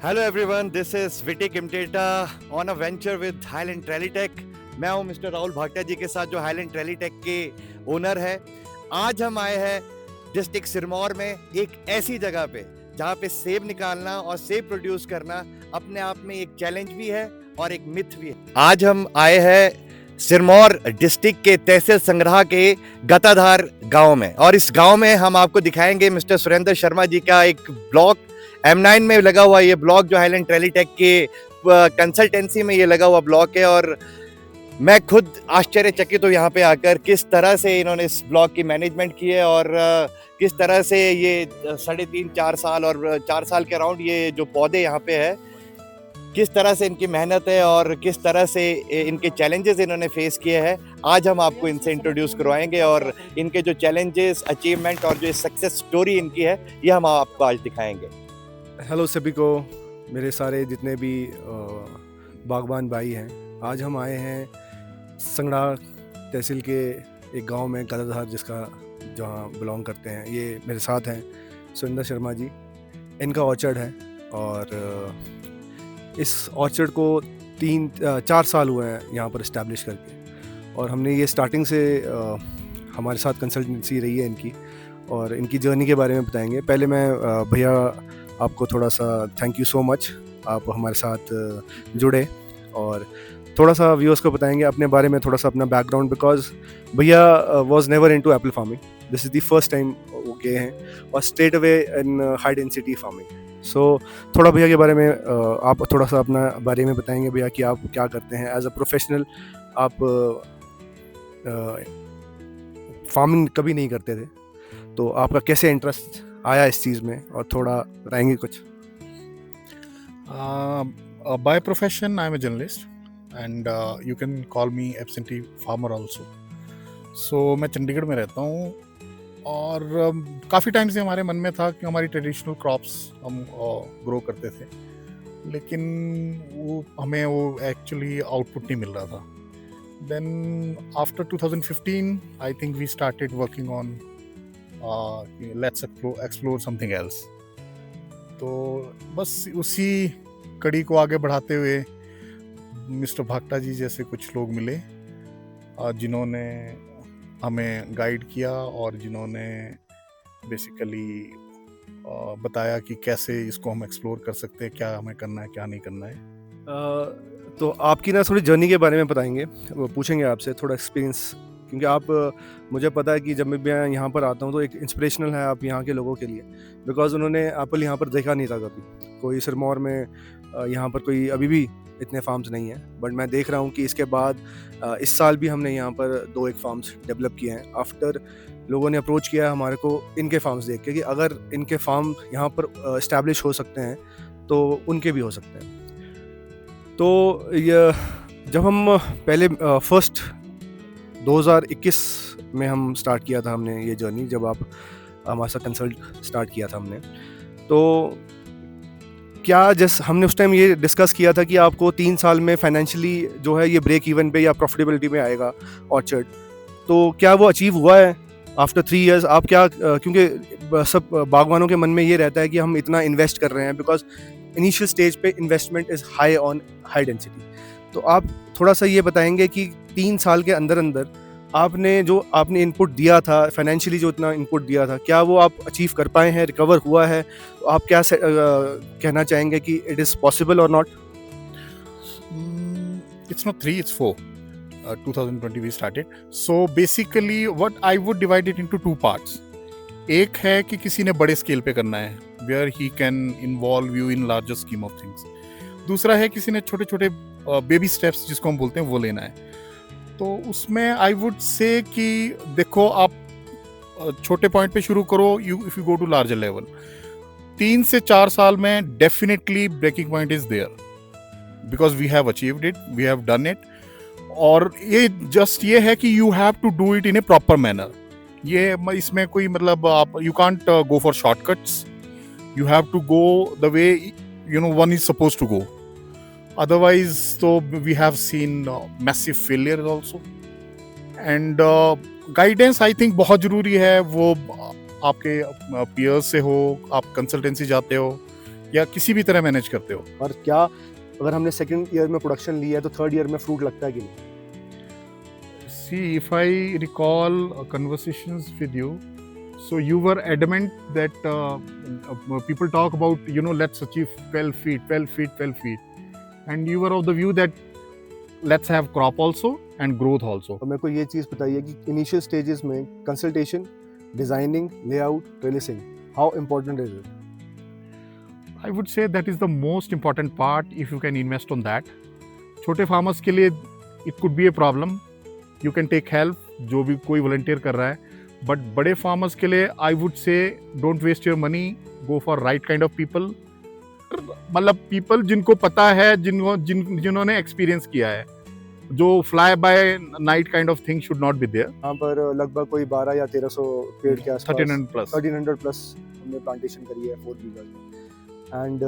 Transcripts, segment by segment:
Hello everyone, this is विटिक इम्टेटा on a venture with Highland ट्रेलीटेक। मैं हूं मिस्टर राहुल भाटिया जी के साथ, जो हाईलैंड ट्रेलीटेक के ओनर है। आज हम आए हैं डिस्ट्रिक्ट सिरमौर में एक ऐसी जगह पे जहां पे सेब निकालना और सेब प्रोड्यूस करना अपने आप में एक चैलेंज भी है और एक मिथ भी है। आज हम आए हैं सिरमौर डिस्ट्रिक्ट के तहसील संग्रह के गताधार गांव में, और इस गांव में हम आपको दिखाएंगे मिस्टर सुरेंद्र शर्मा जी का एक ब्लॉग। M9 में लगा हुआ ये ब्लॉग, जो हाईलैंड ट्रेलीटेक के कंसल्टेंसी में ये लगा हुआ ब्लॉग है। और मैं खुद आश्चर्यचकित हूँ यहाँ पे आकर, किस तरह से इन्होंने इस ब्लॉग की मैनेजमेंट की है और किस तरह से ये 3.5-4 साल और 4 साल के अराउंड ये जो पौधे यहाँ पे है, किस तरह से इनकी मेहनत है और किस तरह से इनके चैलेंजेस इन्होंने फेस किए हैं। आज हम आपको इनसे इंट्रोड्यूस करवाएंगे और इनके जो चैलेंजेस, अचीवमेंट और जो सक्सेस स्टोरी इनकी है, ये हम आपको आज दिखाएंगे। हेलो सभी को, मेरे सारे जितने भी बागबान भाई हैं। आज हम आए हैं संगड़ा तहसील के एक गांव में गदाधार, जिसका जहां बिलोंग करते हैं। ये मेरे साथ हैं सुरेंद्र शर्मा जी। इनका ऑर्चर्ड है और इस ऑर्चर्ड को 3-4 साल हुए हैं यहाँ पर इस्टेब्लिश करके। और हमने ये स्टार्टिंग से हमारे साथ कंसल्टेंसी रही है इनकी, और इनकी जर्नी के बारे में बताएंगे। पहले मैं भैया आपको थोड़ा सा थैंक यू सो मच, आप हमारे साथ जुड़े और थोड़ा सा व्यूअर्स को बताएंगे अपने बारे में, थोड़ा सा अपना बैकग्राउंड। बिकॉज भैया was never into apple farming, this is the first time वो गए हैं और straight away in high density farming. So थोड़ा भैया के बारे में आप थोड़ा सा अपना बारे में बताएंगे भैया कि आप क्या करते हैं एज अ प्रोफेशनल। आप फार्मिंग कभी नहीं करते थे, तो आपका कैसे इंटरेस्ट आया इस चीज़ में, और थोड़ा बताएंगे कुछ। By profession, I'm a journalist, and you can call me absentee farmer also. So मैं चंडीगढ़ में रहता हूँ और काफ़ी टाइम से हमारे मन में था कि हमारी ट्रेडिशनल क्रॉप्स हम ग्रो करते थे, लेकिन हमें वो एक्चुअली आउटपुट नहीं मिल रहा था। Then after 2015 I think we started working on let's explore something else. तो बस उसी कड़ी को आगे बढ़ाते हुए मिस्टर भागटा जी जैसे कुछ लोग मिले, जिन्होंने हमें गाइड किया और जिन्होंने बेसिकली बताया कि कैसे इसको हम एक्सप्लोर कर सकते हैं, क्या हमें करना है, क्या नहीं करना है। तो आपकी ना थोड़ी जर्नी के बारे में बताएंगे, वो पूछेंगे आपसे थोड़ा एक्सपीरियंस, क्योंकि आप मुझे पता है कि जब मैं यहाँ पर आता हूँ तो एक इंस्पिरेशनल है आप यहाँ के लोगों के लिए। बिकॉज उन्होंने एप्पल यहाँ पर देखा नहीं था कभी, कोई सिरमौर में यहाँ पर कोई अभी भी इतने फार्म्स नहीं हैं। बट मैं देख रहा हूँ कि इसके बाद इस साल भी हमने यहाँ पर 2-1 फार्म्स डेवलप किए हैं। आफ्टर लोगों ने अप्रोच किया है हमारे को इनके फार्म्स देख के कि अगर इनके फार्म यहाँ पर इस्टेब्लिश हो सकते हैं तो उनके भी हो सकते हैं। तो ये जब हम पहले फर्स्ट 2021 में हम स्टार्ट किया था हमने ये जर्नी, जब आप हमारे साथ कंसल्ट स्टार्ट किया था हमने, तो क्या जैसे हमने उस टाइम ये डिस्कस किया था कि आपको 3 साल में फाइनेंशियली जो है ये ब्रेक इवन पे या प्रॉफिटेबिलिटी में आएगा ऑर्चर्ड, तो क्या वो अचीव हुआ है आफ्टर 3 इयर्स? आप क्या, क्योंकि सब बागवानों के मन में ये रहता है कि हम इतना इन्वेस्ट कर रहे हैं, बिकॉज इनिशियल स्टेज पे investment is high on high density. तो आप थोड़ा सा ये बताएंगे कि 3 साल के अंदर अंदर आपने इनपुट दिया था, फाइनेंशियली जो इतना इनपुट दिया था, क्या वो आप अचीव कर पाए हैं, रिकवर हुआ है? तो आप क्या कहना चाहेंगे कि इट इज़ पॉसिबल और not? It's not 3, it's 4. 2020 we started. So basically what I would divide it into 2 parts. एक है कि किसी ने बड़े स्केल पे करना है, where he can involve you in larger scheme of things. दूसरा है किसी ने छोटे छोटे बेबी स्टेप्स जिसको हम बोलते हैं वो लेना है। तो उसमें आई वुड से कि देखो, आप छोटे पॉइंट पे शुरू करो, if you go to larger level, 3 से 4 साल में definitely breaking point is there, because we have achieved it, we have done it. और ये जस्ट ये है कि you have to do it in a proper manner. ये इसमें कोई मतलब आप you can't go for shortcuts, you have to go the way you know one is suppose to go. Otherwise, so we have seen massive failures also. And guidance I think बहुत जरूरी है। वो आपके peers से हो, आप consultancy जाते हो, या किसी भी तरह मैनेज करते हो। और क्या अगर हमने सेकंड ईयर में प्रोडक्शन लिया है तो थर्ड ईयर में फ्रूट लगता है कि नहीं? See, if I recall conversations with you, so you were adamant that people talk about, let's achieve 12 feet, 12 feet, 12 feet. And you were of the view that let's have crop also and growth also. तो मेरे को ये चीज़ बताइए कि initial stages में consultation, designing, layout, releasing, how important is it? I would say that is the most important part if you can invest on that. छोटे farmers के लिए it could be a problem. You can take help, जो भी कोई volunteer कर रहा है, but बड़े फार्मर्स के लिए I would say don't waste your money, go for right kind of people, मतलब पीपल जिनको पता है, जिन्होंने एक्सपीरियंस किया है, जो fly by night kind of thing should not be there. यहाँ पर लगभग कोई 12 या 1300 पेड़ के आसपास 1300 प्लस 1300 प्लस हमने प्लांटेशन करी है 4 बीघा में, एंड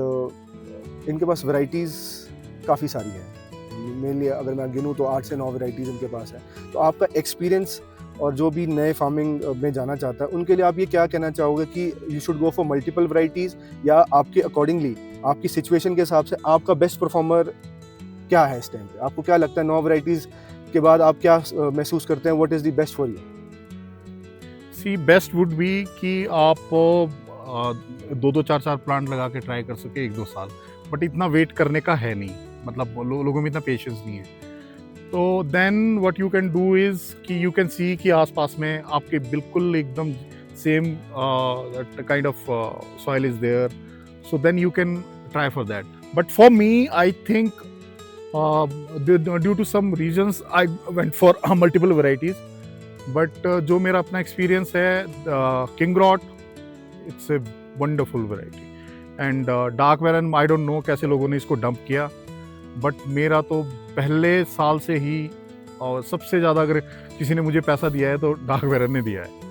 इनके पास वैरायटीज़ काफ़ी सारी हैं। मेनली अगर मैं गिनूँ तो 8 से 9 वैरायटीज़ इनके पास है। तो आपका एक्सपीरियंस और जो भी नए फार्मिंग में जाना चाहता है उनके लिए आप ये क्या कहना चाहोगे कि you should go for multiple varieties, या आपके अकॉर्डिंगली आपकी सिचुएशन के हिसाब से आपका बेस्ट परफॉर्मर क्या है इस टाइम पे? आपको क्या लगता है 9 वैरायटीज़ के बाद आप क्या महसूस करते हैं, what is the best for you? See best would be कि आप 2-2 4-4 प्लांट लगा के ट्राई कर सके 1-2 साल, बट इतना वेट करने का है नहीं, मतलब लोगों में इतना पेशेंस नहीं है। तो then what you can do is कि यू कैन सी कि आसपास में आपके बिल्कुल एकदम same kind of soil is there, so then you can try for that. But for me I think due to some reasons I went for multiple varieties, but जो मेरा अपना experience है, king rot it's a wonderful variety, and dark वेरन I don't know कैसे लोगों ने इसको dump किया, बट मेरा तो पहले साल से ही, और सबसे ज़्यादा अगर किसी ने मुझे पैसा दिया है तो डार्क वेरन ने दिया है।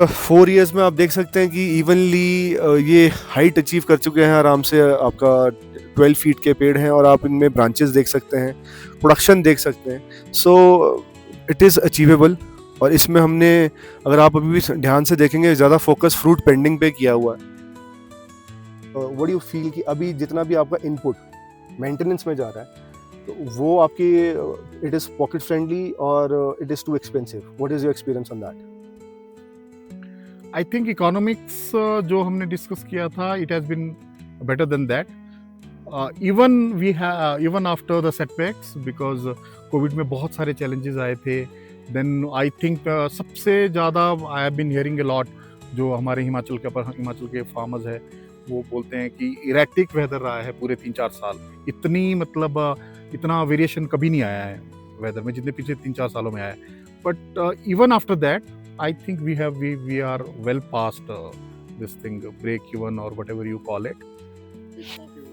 फोर इयर्स में आप देख सकते हैं कि इवनली ये हाइट अचीव कर चुके हैं आराम से। आपका 12 फीट के पेड़ हैं और आप इनमें ब्रांचेस देख सकते हैं, प्रोडक्शन देख सकते हैं। So it is achievable. और इसमें हमने, अगर आप अभी भी ध्यान से देखेंगे, ज़्यादा फोकस फ्रूट पेंडिंग पे किया हुआ है। व्हाट यू फील कि अभी जितना भी आपका इनपुट मेंटेनेंस में जा रहा है, तो वो आपकी इट इज़ पॉकेट फ्रेंडली और it is too expensive? What is your experience on that? I think economics जो हमने डिस्कस किया था, it has been better than that, even after the setbacks, because Covid में बहुत सारे चैलेंजेस आए थे। देन आई थिंक सबसे ज़्यादा I have been hearing a lot, जो हमारे हिमाचल के फार्मर्स है, वो बोलते हैं कि इरेक्टिक वेदर रहा है पूरे 3-4 साल। इतना वेरिएशन कभी नहीं आया है वेदर में जितने पिछले 3-4 सालों में आया है। But even after that I think we are well past this thing, break even or whatever you call it. Thank you.